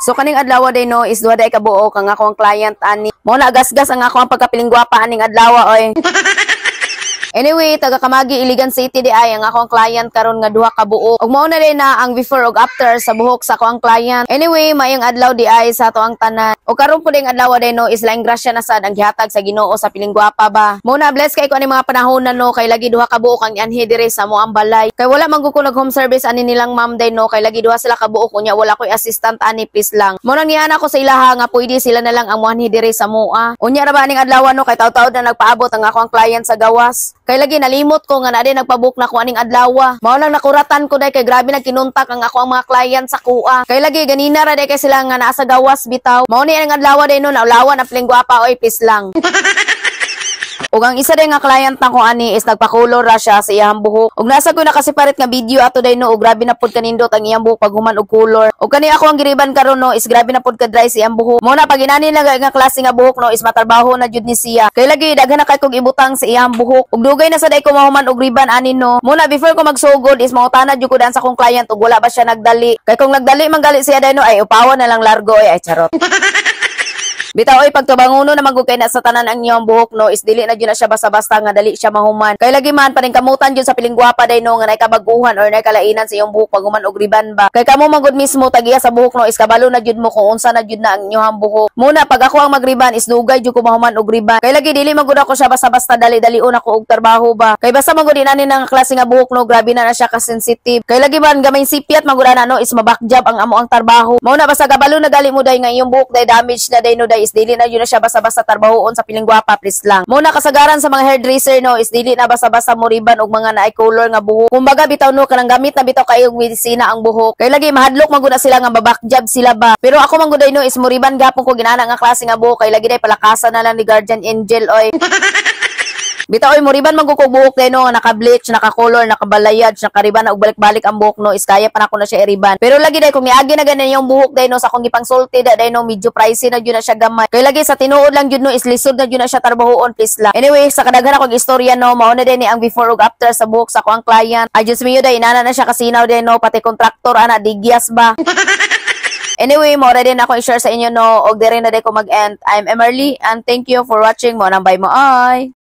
So kaning adlaw day no is duha day kabuok ang akong client ani. Mo na gasgas ang akong pagkapiling gwapa aning adlaw oy. Anyway, taga Kamagi, Iligan City di ay ang akong client karon nga duha ka buok. Ug mao na din na ang before ug after sa buhok sa akong client. Anyway, mayong adlaw di ay sa ato ang tanan. O karon po ding adlaw day no is laing grasya na sad ang gihatag sa Ginoo sa piling gwapa ba. Mo na bless kay ko ani mga panahon na no kay lagi duha ka buok ang anhi dire sa mo ang balay. Kay wala man ko nag home service ani nilang ma'am day no kay lagi duha sila ka buok unya wala koy assistant ani please lang. Mo nang niana ko sa ilaha nga pwede sila na lang ang muanhi dire sa moa. Unya ra ba aning adlaw no kay taw-taw na nagpaabot ang akong client sa gawas. Kay lagi nalimot ko nga na din nagpabook na ko aning adlaw. Mao lang nakuratan ko day kay grabe nagkinuntak ang ako ang mga client sa kuha. Kay lagi ganina ra day kay sila nga naa sa gawas bitaw. Mao ni ang adlaw day no naulawan na piling gwapa oy pis lang. Ug ang isa day nga client na ko ani is nagpa-color ra siya sa iyang buhok. Ug nasa ko na kasi parit nga video ato day no ug grabe na pud kanindot ang iyang buhok pag human og color. Ug kani ako ang giriban karon no is grabe na pud ka dry sa iyang buhok. Mo na pag inani lang nga klase nga buhok no is matrabaho na jud ni siya. Kay lagi daghan na kay kog ibutang sa iyang buhok. Ug dugay na sa day ko mahuman og riban ani no. Mo na before ko magsugod is mautana jud ko dan sa akong client ug wala ba siya nagdali. Kay kung nagdali man gali siya day no ay upawan na lang largo ay charot. Bitaw oy pagtubanguno na magugay na sa tanan ang iyong buhok no is dili na jud na siya basta-basta nga dali siya mahuman. Kay lagi man paning kamutan jud sa piling gwapa day no nga nay kabaguhan or nay kalainan sa iyong buhok pag human og riban ba. Kay kamo magud mismo tagiya sa buhok no is kabalo na jud mo kung unsa na jud na ang inyong buhok. Muna pag ako ang magriban is dugay jud ko mahuman og riban. Kay lagi dili magud ako siya basta-basta dali-dalion ako og trabaho ba. Kay basta magud inani nang klase nga buhok no grabe na siya ka sensitive. Kay lagi man gamay sipyat magud na no is mabakjab ang amo ang trabaho. Mao na basta kabalo na gali mo day nga iyong buhok day damage na day no day is dili na yun na siya basta-basta tarbahoon sa piling gwapa please lang. Muna kasagaran sa mga hairdresser no is dili na basta-basta mo riban og mga naay color nga buhok. Kumbaga bitaw no kanang gamit na bitaw kay og medisina ang buhok. Kay lagi mahadlok man gud na sila nga babakjab sila ba. Pero ako man gud no is mo riban gapon ko ginana nga klase nga buhok kay lagi day palakasan na lang ni Guardian Angel oy. Bitaw oy mo riban man gukog buhok day no naka-bleach, naka-color, nakabalayad, nakariban na og balik-balik ang buhok no is kaya pa nako na siya iriban. Pero lagi day kung niagi na ganan yung buhok day no sa akong gipangsulti day no medyo pricey na jud na siya gamay. Kay lagi sa tinuod lang jud no is lisod na jud na siya tarbahoon please lang. Anyway, sa kadaghan akong istorya no mao na din ni ang before ug after sa buhok sa akong client. Ay just me day inana na siya kasinaw day no pati kontraktor ana digyas ba. Anyway, mo ra din ako i-share sa inyo no og dire na day ko mag-end. I'm Emerly and thank you for watching mo nang bye mo ay.